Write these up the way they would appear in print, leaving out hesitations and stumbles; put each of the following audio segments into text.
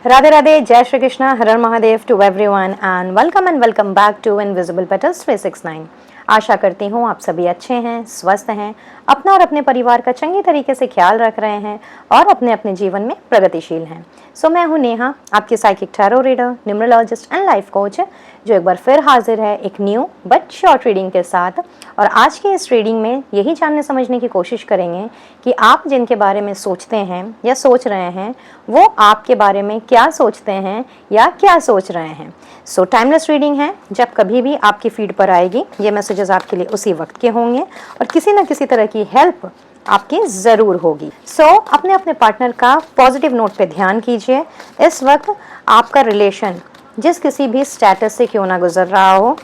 राधे राधे, जय श्री कृष्णा, हर हर Mahadev to everyone and welcome back to invisible petals 369। आशा करती हूँ आप सभी अच्छे हैं, स्वस्थ हैं, अपना और अपने परिवार का चंगी तरीके से ख्याल रख रहे हैं और अपने अपने जीवन में प्रगतिशील हैं। सो मैं हूँ नेहा, आपकी psychic tarot reader, numerologist and life coach, जो एक बार फिर हाजिर है एक न्यू बट शॉर्ट रीडिंग के साथ। और आज की इस रीडिंग में यही जानने समझने की कोशिश करेंगे कि आप जिनके बारे में सोचते हैं या सोच रहे हैं वो आपके बारे में क्या सोचते हैं या क्या सोच रहे हैं। सो टाइमलेस रीडिंग है, जब कभी भी आपकी फीड पर आएगी ये मैसेजेस आपके लिए उसी वक्त के होंगे और किसी न किसी तरह की हेल्प आपकी ज़रूर होगी। सो अपने अपने पार्टनर का पॉजिटिव नोट पे ध्यान कीजिए। इस वक्त आपका रिलेशन जिस किसी भी स्टेटस से क्यों ना गुजर रहा हो,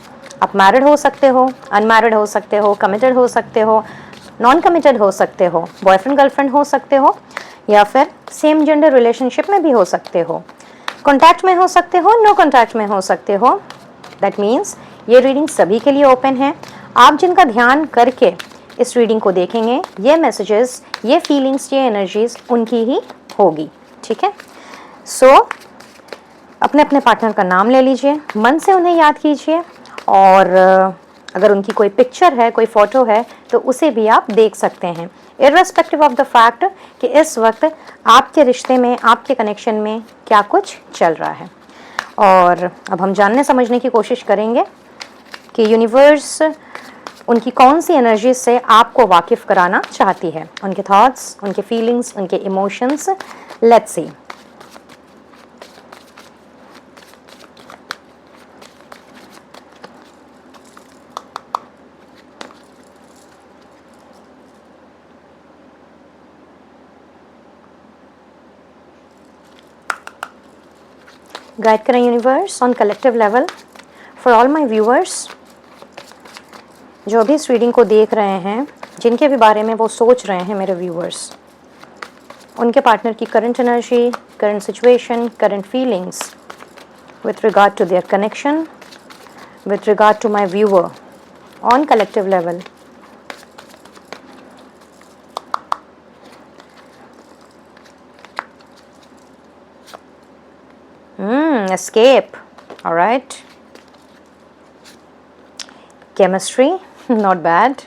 आप मैरिड हो सकते हो, अनमैरिड हो सकते हो, कमिटेड हो सकते हो, नॉन कमिटेड हो सकते हो, बॉयफ्रेंड गर्लफ्रेंड हो सकते हो या फिर सेम जेंडर रिलेशनशिप में भी हो सकते हो, कॉन्टैक्ट में हो सकते हो, नो कॉन्टैक्ट में हो सकते हो। दैट मीन्स ये रीडिंग सभी के लिए ओपन है। आप जिनका ध्यान करके इस रीडिंग को देखेंगे, ये मैसेजेस, ये फीलिंग्स, ये एनर्जीज उनकी ही होगी। ठीक है। सो अपने अपने पार्टनर का नाम ले लीजिए, मन से उन्हें याद कीजिए और अगर उनकी कोई पिक्चर है, कोई फ़ोटो है तो उसे भी आप देख सकते हैं, इर्रेस्पेक्टिव ऑफ द फैक्ट कि इस वक्त आपके रिश्ते में, आपके कनेक्शन में क्या कुछ चल रहा है। और अब हम जानने समझने की कोशिश करेंगे कि यूनिवर्स उनकी कौन सी एनर्जी से आपको वाकिफ़ कराना चाहती है, उनके थॉट्स, उनके फीलिंग्स, उनके इमोशंस। Let's see. गाइड करें universe on collective level for all my viewers, जो भी इस रीडिंग को देख रहे हैं, जिनके भी बारे में वो सोच रहे हैं मेरे व्यूअर्स, उनके पार्टनर की current energy, current situation, current feelings with regard to their connection, with regard to my viewer on collective level. Escape. All right. Chemistry, not bad.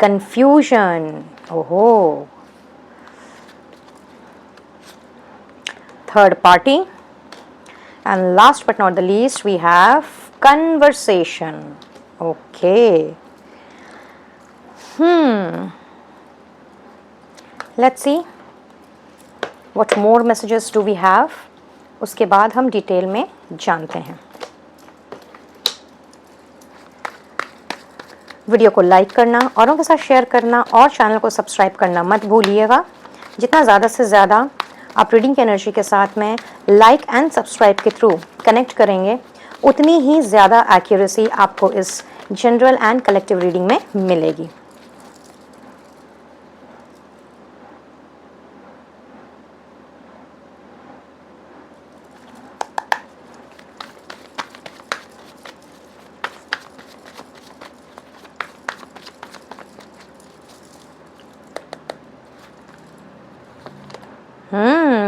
Confusion. Oh. Third party. And last but not the least, we have conversation. Okay. Let's see what more messages do we have. उसके बाद हम detail में जानते हैं। Video को like करना, औरों के साथ शेयर करना और चैनल को सब्सक्राइब करना मत भूलिएगा। जितना ज़्यादा से ज़्यादा आप रीडिंग की एनर्जी के साथ में लाइक एंड सब्सक्राइब के थ्रू कनेक्ट करेंगे, उतनी ही ज़्यादा एक्यूरेसी आपको इस जनरल एंड कलेक्टिव रीडिंग में मिलेगी।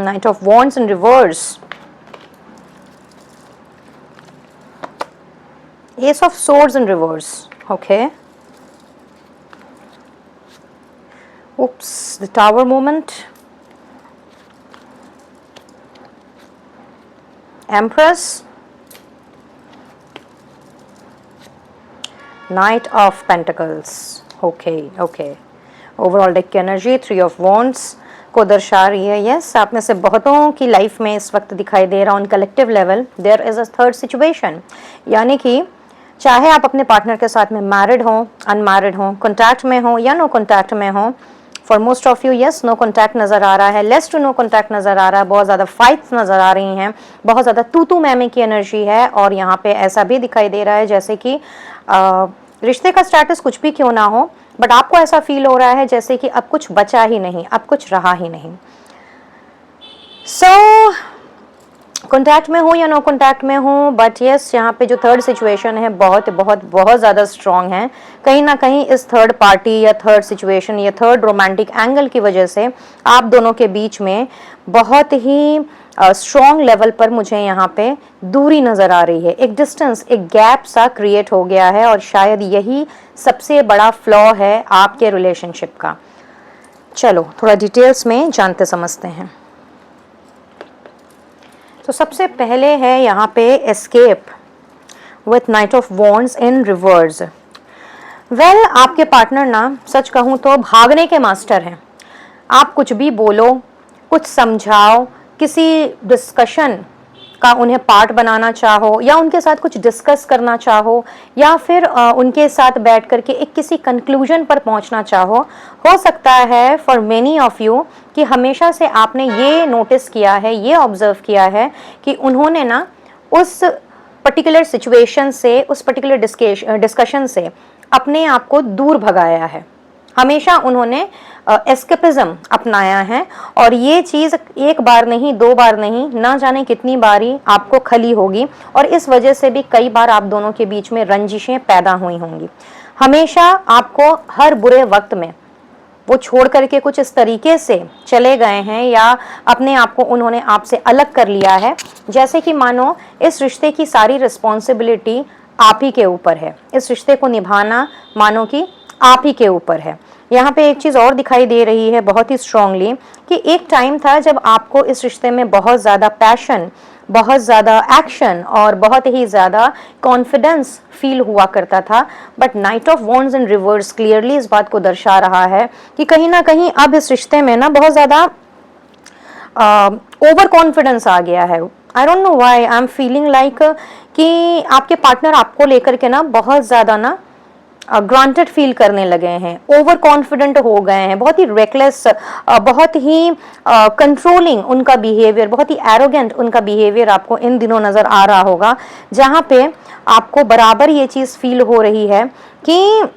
Knight of Wands in reverse. Ace of Swords in reverse. Okay. Oops, the Tower moment. Empress. Knight of Pentacles. Okay, okay. Overall deck energy, Three of Wands को दर्शा रही है। Yes, आप में से बहुतों की लाइफ में इस वक्त दिखाई दे रहा on collective level there is a third situation, यानी कि चाहे आप अपने पार्टनर के साथ में मैरिड हो, अनमैरिड हो, कॉन्टैक्ट में हो या नो कॉन्टैक्ट में हो। For most of you yes, no contact नज़र आ रहा है, लेस टू नो कॉन्टैक्ट नज़र आ रहा है, बहुत ज़्यादा फाइट्स नज़र आ रही हैं, बहुत ज़्यादा तू मैमे की एनर्जी है। और यहाँ पे ऐसा भी दिखाई दे रहा है जैसे कि रिश्ते का स्टेटस कुछ भी क्यों ना हो, बट आपको ऐसा फील हो रहा है जैसे कि अब कुछ बचा ही नहीं, अब कुछ रहा ही नहीं। सो कॉन्टैक्ट में हूँ या नो कॉन्टैक्ट में हूँ, बट यस यहाँ पे जो थर्ड सिचुएशन है बहुत बहुत बहुत ज़्यादा स्ट्रॉन्ग है। कहीं ना कहीं इस थर्ड पार्टी या थर्ड सिचुएशन या थर्ड रोमांटिक एंगल की वजह से आप दोनों के बीच में बहुत ही स्ट्रॉन्ग लेवल पर मुझे यहाँ पे दूरी नज़र आ रही है। एक डिस्टेंस, एक गैप सा क्रिएट हो गया है और शायद यही सबसे बड़ा फ्लॉ है आपके रिलेशनशिप का। चलो थोड़ा डिटेल्स में जानते समझते हैं। तो सबसे पहले है यहाँ पे escape with night of wands in reverse. Well आपके पार्टनर ना सच कहूँ तो भागने के मास्टर हैं। आप कुछ भी बोलो, कुछ समझाओ, किसी डिस्कशन का उन्हें पार्ट बनाना चाहो या उनके साथ कुछ डिस्कस करना चाहो या फिर उनके साथ बैठ करके एक किसी कंक्लूजन पर पहुंचना चाहो, हो सकता है फॉर मेनी ऑफ यू कि हमेशा से आपने ये नोटिस किया है, ये ऑब्जर्व किया है कि उन्होंने ना उस पर्टिकुलर सिचुएशन से, उस पर्टिकुलर डिस्कशन से अपने आप को दूर भगाया है। हमेशा उन्होंने एस्केपिज्म अपनाया है और ये चीज़ एक बार नहीं, दो बार नहीं, ना जाने कितनी बारी आपको खली होगी और इस वजह से भी कई बार आप दोनों के बीच में रंजिशें पैदा हुई होंगी। हमेशा आपको हर बुरे वक्त में वो छोड़ करके कुछ इस तरीके से चले गए हैं या अपने आप को उन्होंने आपसे अलग कर लिया है, जैसे कि मानो इस रिश्ते की सारी रिस्पॉन्सिबिलिटी आप ही के ऊपर है। इस रिश्ते को निभाना मानो कि आप ही के ऊपर है। यहाँ पे एक चीज़ और दिखाई दे रही है बहुत ही स्ट्रांगली कि एक टाइम था जब आपको इस रिश्ते में बहुत ज़्यादा पैशन, बहुत ज़्यादा एक्शन और बहुत ही ज़्यादा कॉन्फिडेंस फील हुआ करता था, but night of wands in reverse clearly इस बात को दर्शा रहा है कि कहीं ना कहीं अब इस रिश्ते में ना बहुत ज़्यादा ओवर कॉन्फिडेंस आ गया है। I don't know why I am feeling like कि आपके पार्टनर आपको लेकर के ना बहुत ज़्यादा ना ग्रांटेड फील करने लगे हैं, ओवर कॉन्फिडेंट हो गए हैं, बहुत ही रेकलेस, बहुत ही कंट्रोलिंग उनका बिहेवियर, बहुत ही एरोगेंट उनका बिहेवियर आपको इन दिनों नज़र आ रहा होगा, जहाँ पे आपको बराबर ये चीज़ फील हो रही है कि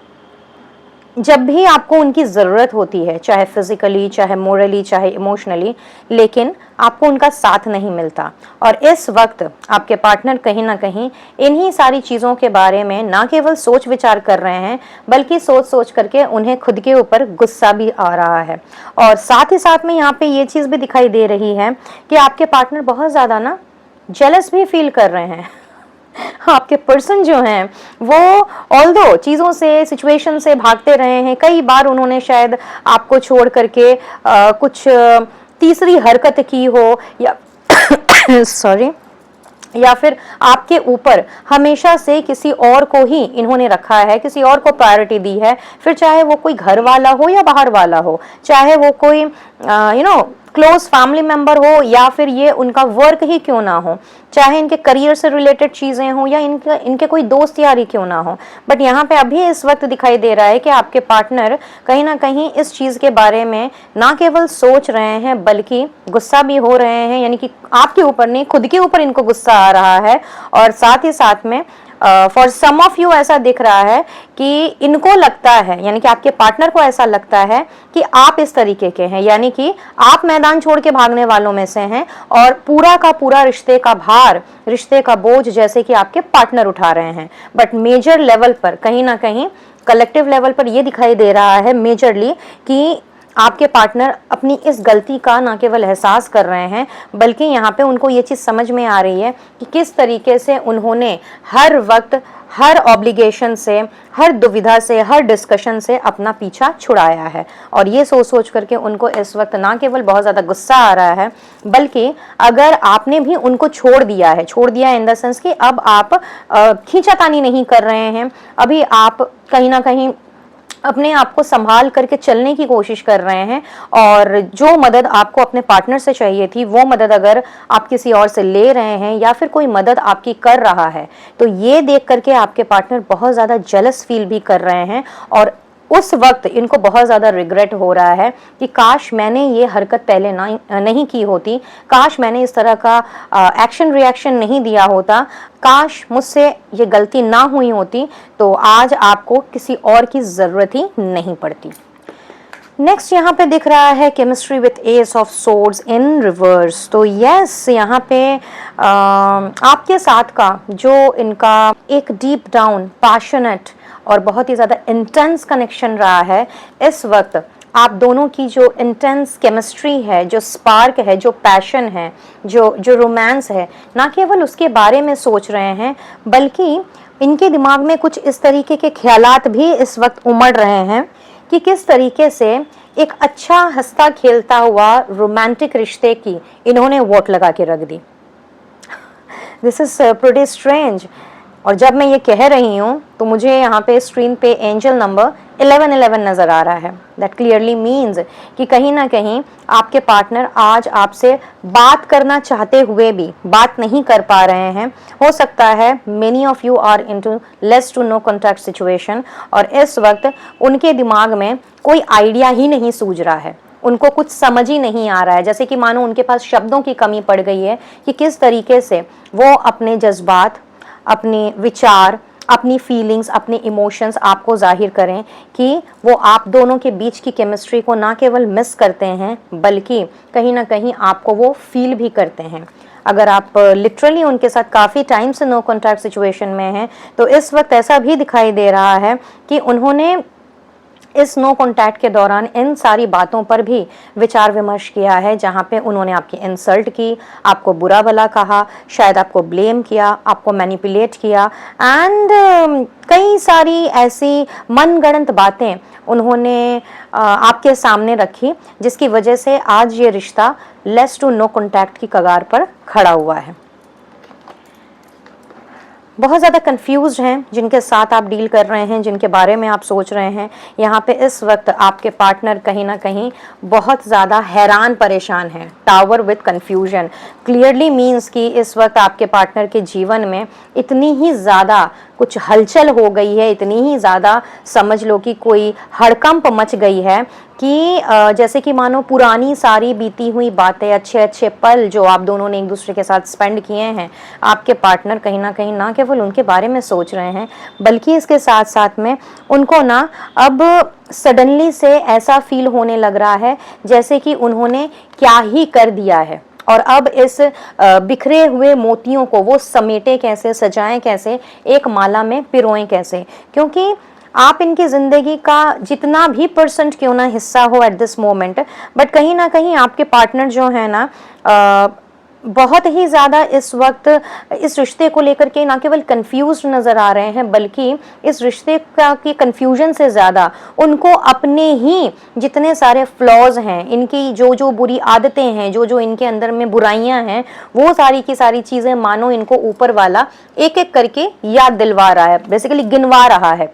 जब भी आपको उनकी ज़रूरत होती है, चाहे फिजिकली, चाहे मोरली, चाहे इमोशनली, लेकिन आपको उनका साथ नहीं मिलता। और इस वक्त आपके पार्टनर कहीं ना कहीं इन्हीं सारी चीज़ों के बारे में ना केवल सोच विचार कर रहे हैं, बल्कि सोच सोच करके उन्हें खुद के ऊपर गुस्सा भी आ रहा है। और साथ ही साथ में यहाँ पे ये चीज़ भी दिखाई दे रही है कि आपके पार्टनर बहुत ज़्यादा ना जेलस भी फील कर रहे हैं। आपके पर्सन जो हैं वो ऑल्दो चीज़ों से, सिचुएशन से भागते रहे हैं, कई बार उन्होंने शायद आपको छोड़ करके कुछ तीसरी हरकत की हो या सॉरी, या फिर आपके ऊपर हमेशा से किसी और को ही इन्होंने रखा है, किसी और को प्रायोरिटी दी है, फिर चाहे वो कोई घर वाला हो या बाहर वाला हो, चाहे वो कोई क्लोज फैमिली मेंबर हो या फिर ये उनका वर्क ही क्यों ना हो, चाहे इनके करियर से रिलेटेड चीज़ें हों या इनके कोई दोस्त यारी क्यों ना हो, बट यहाँ पे अभी इस वक्त दिखाई दे रहा है कि आपके पार्टनर कहीं ना कहीं इस चीज़ के बारे में ना केवल सोच रहे हैं बल्कि गुस्सा भी हो रहे हैं। यानी कि आपके ऊपर नहीं, खुद के ऊपर इनको गुस्सा आ रहा है। और साथ ही साथ में फॉर सम ऑफ यू ऐसा दिख रहा है कि इनको लगता है, यानी कि आपके पार्टनर को ऐसा लगता है कि आप इस तरीके के हैं, यानी कि आप मैदान छोड़ के भागने वालों में से हैं और पूरा का पूरा रिश्ते का भार, रिश्ते का बोझ जैसे कि आपके पार्टनर उठा रहे हैं। बट मेजर लेवल पर, कहीं ना कहीं कलेक्टिव लेवल पर यह दिखाई दे रहा है मेजरली कि आपके पार्टनर अपनी इस गलती का ना केवल एहसास कर रहे हैं, बल्कि यहाँ पे उनको ये चीज़ समझ में आ रही है कि किस तरीके से उन्होंने हर वक्त, हर ऑब्लिगेशन से, हर दुविधा से, हर डिस्कशन से अपना पीछा छुड़ाया है। और ये सोच सोच करके उनको इस वक्त ना केवल बहुत ज़्यादा गुस्सा आ रहा है, बल्कि अगर आपने भी उनको छोड़ दिया इन द सेंस कि अब आप खींचातानी नहीं कर रहे हैं, अभी आप कहीं ना कहीं अपने आप को संभाल करके चलने की कोशिश कर रहे हैं और जो मदद आपको अपने पार्टनर से चाहिए थी वो मदद अगर आप किसी और से ले रहे हैं या फिर कोई मदद आपकी कर रहा है, तो ये देख करके आपके पार्टनर बहुत ज़्यादा जेलस फील भी कर रहे हैं और उस वक्त इनको बहुत ज़्यादा रिग्रेट हो रहा है कि काश मैंने ये हरकत पहले नहीं की होती, काश मैंने इस तरह का एक्शन रिएक्शन नहीं दिया होता, काश मुझसे ये गलती ना हुई होती तो आज आपको किसी और की ज़रूरत ही नहीं पड़ती। नेक्स्ट यहाँ पे दिख रहा है chemistry with S of swords in reverse. तो यस, यहाँ पे आपके साथ का जो इनका एक डीप डाउन पैशनेट और बहुत ही ज़्यादा इंटेंस कनेक्शन रहा है, इस वक्त आप दोनों की जो इंटेंस केमिस्ट्री है, जो स्पार्क है, जो पैशन है, जो रोमांस है, ना केवल उसके बारे में सोच रहे हैं बल्कि इनके दिमाग में कुछ इस तरीके के ख्यालात भी इस वक्त उमड़ रहे हैं कि किस तरीके से एक अच्छा हंसता खेलता हुआ रोमांटिक रिश्ते की इन्होंने वोट लगा के रख दी। This is pretty strange. और जब मैं ये कह रही हूँ तो मुझे यहाँ पे स्क्रीन पे एंजल नंबर 1111 नज़र आ रहा है। दैट क्लियरली मीन्स कि कहीं ना कहीं आपके पार्टनर आज आपसे बात करना चाहते हुए भी बात नहीं कर पा रहे हैं। हो सकता है many of you are into less to no contact situation और इस वक्त उनके दिमाग में कोई आइडिया ही नहीं सूझ रहा है, उनको कुछ समझ ही नहीं आ रहा है, जैसे कि मानो उनके पास शब्दों की कमी पड़ गई है कि किस तरीके से वो अपने जज्बात, अपने विचार, अपनी फीलिंग्स, अपने इमोशंस आपको जाहिर करें कि वो आप दोनों के बीच की केमिस्ट्री को ना केवल मिस करते हैं बल्कि कहीं ना कहीं आपको वो फील भी करते हैं। अगर आप लिटरली उनके साथ काफ़ी टाइम से नो कॉन्टैक्ट सिचुएशन में हैं तो इस वक्त ऐसा भी दिखाई दे रहा है कि उन्होंने इस नो कॉन्टैक्ट के दौरान इन सारी बातों पर भी विचार विमर्श किया है, जहाँ पे उन्होंने आपकी इंसल्ट की, आपको बुरा भला कहा, शायद आपको ब्लेम किया, आपको मैनिपुलेट किया एंड कई सारी ऐसी मनगढ़ंत बातें उन्होंने आपके सामने रखी जिसकी वजह से आज ये रिश्ता लेस टू नो कॉन्टैक्ट की कगार पर खड़ा हुआ है। बहुत ज़्यादा कंफ्यूज्ड हैं जिनके साथ आप डील कर रहे हैं, जिनके बारे में आप सोच रहे हैं। यहाँ पे इस वक्त आपके पार्टनर कहीं ना कहीं बहुत ज़्यादा हैरान परेशान हैं। Tower with confusion clearly means कि इस वक्त आपके पार्टनर के जीवन में इतनी ही ज़्यादा कुछ हलचल हो गई है, इतनी ही ज़्यादा समझ लो कि कोई हड़कंप मच गई है कि जैसे कि मानो पुरानी सारी बीती हुई बातें, अच्छे अच्छे पल जो आप दोनों ने एक दूसरे के साथ स्पेंड किए हैं, आपके पार्टनर कहीं ना केवल उनके बारे में सोच रहे हैं बल्कि इसके साथ साथ में उनको ना अब सडनली से ऐसा फील होने लग रहा है जैसे कि उन्होंने क्या ही कर दिया है और अब इस बिखरे हुए मोतियों को वो समेटे कैसे, सजाएं कैसे, एक माला में पिरोएं कैसे। क्योंकि आप इनकी ज़िंदगी का जितना भी % क्यों ना हिस्सा हो एट दिस मोमेंट, बट कहीं ना कहीं आपके पार्टनर जो है ना बहुत ही ज़्यादा इस वक्त इस रिश्ते को लेकर के ना केवल कंफ्यूज नज़र आ रहे हैं बल्कि इस रिश्ते का की कंफ्यूजन से ज़्यादा उनको अपने ही जितने सारे फ्लॉज हैं, इनकी जो जो बुरी आदतें हैं, जो जो इनके अंदर में बुराइयां हैं, वो सारी की सारी चीज़ें मानो इनको ऊपर वाला एक एक करके याद दिलवा रहा है, बेसिकली गिनवा रहा है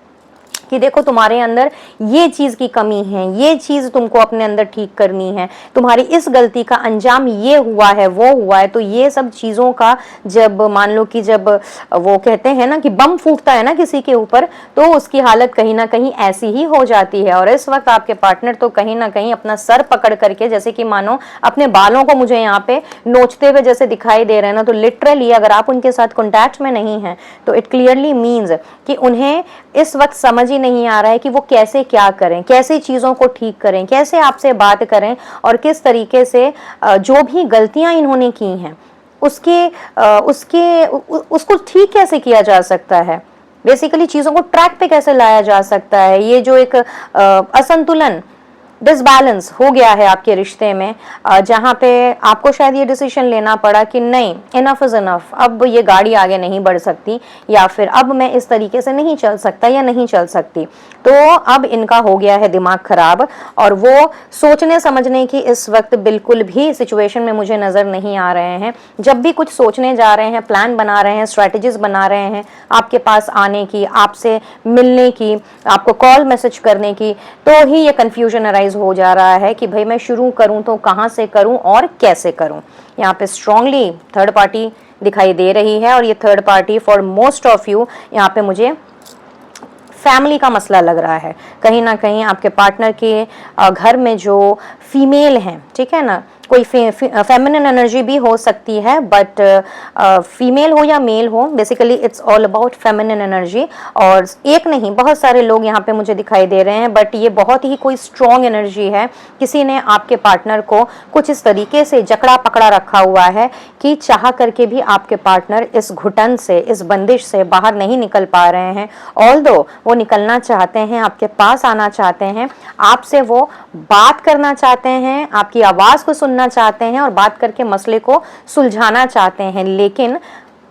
कि देखो तुम्हारे अंदर ये चीज़ की कमी है, ये चीज़ तुमको अपने अंदर ठीक करनी है, तुम्हारी इस गलती का अंजाम ये हुआ है, वो हुआ है। तो ये सब चीज़ों का जब मान लो कि जब वो कहते हैं ना कि बम फूटता है ना किसी के ऊपर, तो उसकी हालत कहीं ना कहीं ऐसी ही हो जाती है। और इस वक्त आपके पार्टनर तो कहीं ना कहीं अपना सर पकड़ करके जैसे कि मानो अपने बालों को मुझे यहाँ पे नोचते हुए जैसे दिखाई दे रहे हैं ना, तो लिटरली अगर आप उनके साथ कॉन्टैक्ट में नहीं हैं तो इट क्लियरली मीन्स कि उन्हें इस वक्त समझ नहीं आ रहा है कि वो कैसे क्या करें, कैसे चीज़ों को ठीक करें, कैसे आपसे बात करें और किस तरीके से जो भी गलतियां इन्होंने की हैं उसको ठीक कैसे किया जा सकता है, बेसिकली चीज़ों को ट्रैक पे कैसे लाया जा सकता है। ये जो एक असंतुलन, डिसबैलेंस हो गया है आपके रिश्ते में, जहाँ पे आपको शायद ये डिसीजन लेना पड़ा कि नहीं, इनफ इज़ इनफ, अब ये गाड़ी आगे नहीं बढ़ सकती या फिर अब मैं इस तरीके से नहीं चल सकता या नहीं चल सकती। तो अब इनका हो गया है दिमाग खराब और वो सोचने समझने की इस वक्त बिल्कुल भी सिचुएशन में मुझे नज़र नहीं आ रहे हैं। जब भी कुछ सोचने जा रहे हैं, प्लान बना रहे हैं, स्ट्रैटेजीज बना रहे हैं आपके पास आने की, आपसे मिलने की, आपको कॉल मैसेज करने की, तो ही ये कन्फ्यूजन अराइज हो जा रहा है कि भाई मैं शुरू करूं तो कहां से करूं और कैसे करूं। यहाँ पे स्ट्रांगली थर्ड पार्टी दिखाई दे रही है और ये third party for most of you यहाँ पे मुझे फैमिली का मसला लग रहा है। कहीं ना कहीं आपके पार्टनर के घर में जो फीमेल हैं, ठीक है ना, कोई फेमिनिन एनर्जी भी हो सकती है, बट फीमेल हो या मेल हो, basically it's all about feminine energy. और एक नहीं, बहुत सारे लोग यहाँ पे मुझे दिखाई दे रहे हैं, बट ये बहुत ही कोई स्ट्रॉन्ग एनर्जी है। किसी ने आपके पार्टनर को कुछ इस तरीके से जकड़ा पकड़ा रखा हुआ है कि चाह करके भी आपके पार्टनर इस घुटन से, इस बंदिश से बाहर नहीं निकल पा रहे हैं। ऑल्दो वो निकलना चाहते हैं, आपके पास आना चाहते हैं, आपसे वो बात करना चाहते हैं, आपकी आवाज़ को सुनना चाहते हैं और बात करके मसले को सुलझाना चाहते हैं, लेकिन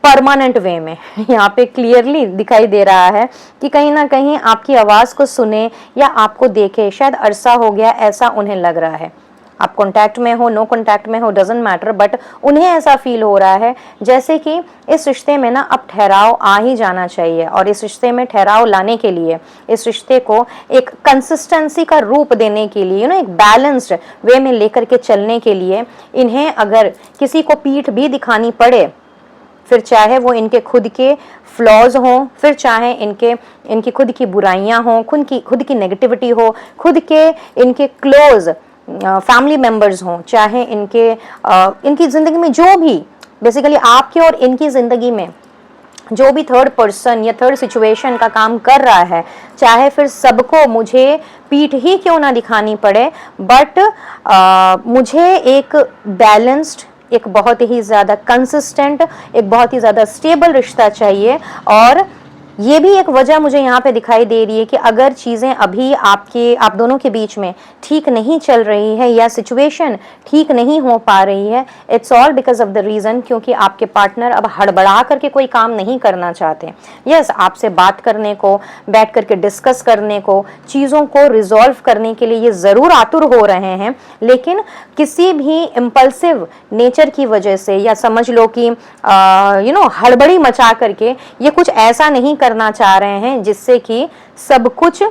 परमानेंट वे में। यहाँ पे क्लियरली दिखाई दे रहा है कि कहीं ना कहीं आपकी आवाज़ को सुने या आपको देखे शायद अरसा हो गया, ऐसा उन्हें लग रहा है। आप कांटेक्ट में हो, नो कांटेक्ट में हो, डजंट मैटर, बट उन्हें ऐसा फील हो रहा है जैसे कि इस रिश्ते में ना अब ठहराव आ ही जाना चाहिए। और इस रिश्ते में ठहराव लाने के लिए, इस रिश्ते को एक कंसिस्टेंसी का रूप देने के लिए, एक बैलेंस्ड वे में लेकर के चलने के लिए, इन्हें अगर किसी को पीठ भी दिखानी पड़े, फिर चाहे वो इनके खुद के फ्लॉज हों, फिर चाहे इनकी खुद की बुराइयां हों, खुद की नेगेटिविटी हो, खुद के इनके क्लोज फैमिली मेंबर्स हों, चाहे इनकी ज़िंदगी में जो भी, बेसिकली आपके और इनकी ज़िंदगी में जो भी थर्ड पर्सन या थर्ड सिचुएशन का काम कर रहा है, चाहे फिर सबको मुझे पीठ ही क्यों ना दिखानी पड़े, बट मुझे एक बैलेंस्ड, एक बहुत ही ज़्यादा कंसिस्टेंट, एक बहुत ही ज़्यादा स्टेबल रिश्ता चाहिए। और ये भी एक वजह मुझे यहाँ पे दिखाई दे रही है कि अगर चीज़ें अभी आप दोनों के बीच में ठीक नहीं चल रही है या सिचुएशन ठीक नहीं हो पा रही है, it's all because of the reason, क्योंकि आपके पार्टनर अब हड़बड़ा करके कोई काम नहीं करना चाहते। यस, आपसे बात करने को, बैठ करके डिस्कस करने को, चीज़ों को रिजॉल्व करने के लिए ये ज़रूर आतुर हो रहे हैं, लेकिन किसी भी इम्पल्सिव नेचर की वजह से, या समझ लो कि हड़बड़ी मचा करके ये कुछ ऐसा नहीं करना चाह रहे हैं जिससे कि सब कुछ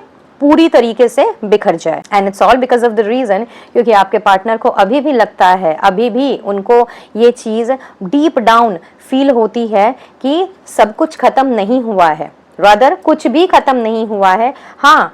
पूरी तरीके से बिखर जाए। And it's all because of the reason, क्योंकि आपके पार्टनर को अभी भी लगता है, अभी भी उनको ये चीज डीप डाउन फील होती है कि सब कुछ खत्म नहीं हुआ है, रादर कुछ भी खत्म नहीं हुआ है। हाँ,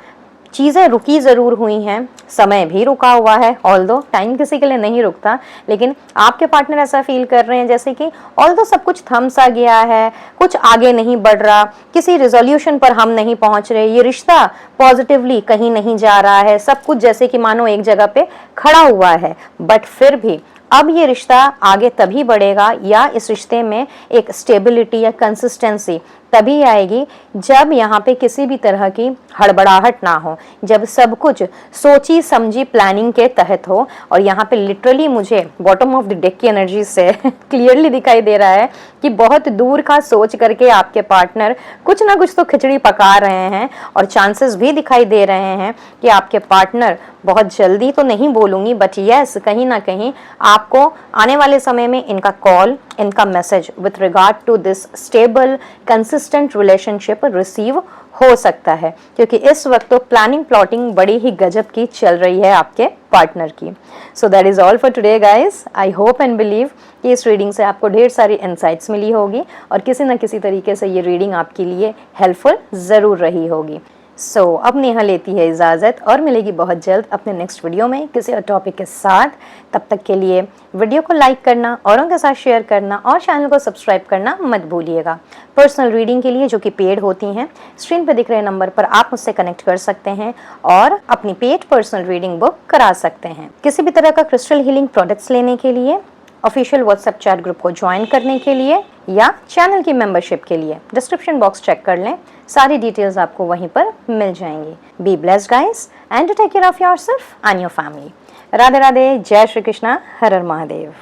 चीज़ें रुकी ज़रूर हुई हैं, समय भी रुका हुआ है, ऑल्दो टाइम किसी के लिए नहीं रुकता, लेकिन आपके पार्टनर ऐसा फील कर रहे हैं जैसे कि ऑल्दो सब कुछ थम सा गया है, कुछ आगे नहीं बढ़ रहा, किसी रिजोल्यूशन पर हम नहीं पहुंच रहे, ये रिश्ता पॉजिटिवली कहीं नहीं जा रहा है, सब कुछ जैसे कि मानो एक जगह पे खड़ा हुआ है। बट फिर भी अब ये रिश्ता आगे तभी बढ़ेगा, या इस रिश्ते में एक स्टेबिलिटी या कंसिस्टेंसी तभी आएगी जब यहाँ पे किसी भी तरह की हड़बड़ाहट ना हो, जब सब कुछ सोची समझी प्लानिंग के तहत हो। और यहाँ पे लिटरली मुझे बॉटम ऑफ द डेक की एनर्जी से क्लियरली दिखाई दे रहा है कि बहुत दूर का सोच करके आपके पार्टनर कुछ ना कुछ तो खिचड़ी पका रहे हैं, और चांसेस भी दिखाई दे रहे हैं कि आपके पार्टनर बहुत जल्दी तो नहीं बोलूँगी, बट यस, कहीं ना कहीं आपको आने वाले समय में इनका कॉल, इनका message with regard to this stable consistent relationship receive हो सकता है, क्योंकि इस वक्त तो प्लानिंग प्लॉटिंग बड़ी ही गजब की चल रही है आपके पार्टनर की। So that is all for today guys. I hope and believe कि इस रीडिंग से आपको ढेर सारी इंसाइट्स मिली होगी और किसी न किसी तरीके से ये रीडिंग आपके लिए हेल्पफुल ज़रूर रही होगी। सो अब नेहा लेती है इजाज़त और मिलेगी बहुत जल्द अपने नेक्स्ट वीडियो में किसी और टॉपिक के साथ। तब तक के लिए वीडियो को लाइक करना, औरों के साथ शेयर करना और चैनल को सब्सक्राइब करना मत भूलिएगा। पर्सनल रीडिंग के लिए जो कि पेड होती हैं, स्क्रीन पर दिख रहे नंबर पर आप मुझसे कनेक्ट कर सकते हैं और अपनी पेड पर्सनल रीडिंग बुक करा सकते हैं। किसी भी तरह का क्रिस्टल हीलिंग प्रोडक्ट्स लेने के लिए, ऑफिशियल व्हाट्सएप चैट ग्रुप को ज्वाइन करने के लिए या चैनल की मेंबरशिप के लिए डिस्क्रिप्शन बॉक्स चेक कर लें, सारी डिटेल्स आपको वहीं पर मिल जाएंगी। Be blessed guys and take care of yourself and your family. Radhe Radhe, जय श्री कृष्णा, हर हर महादेव।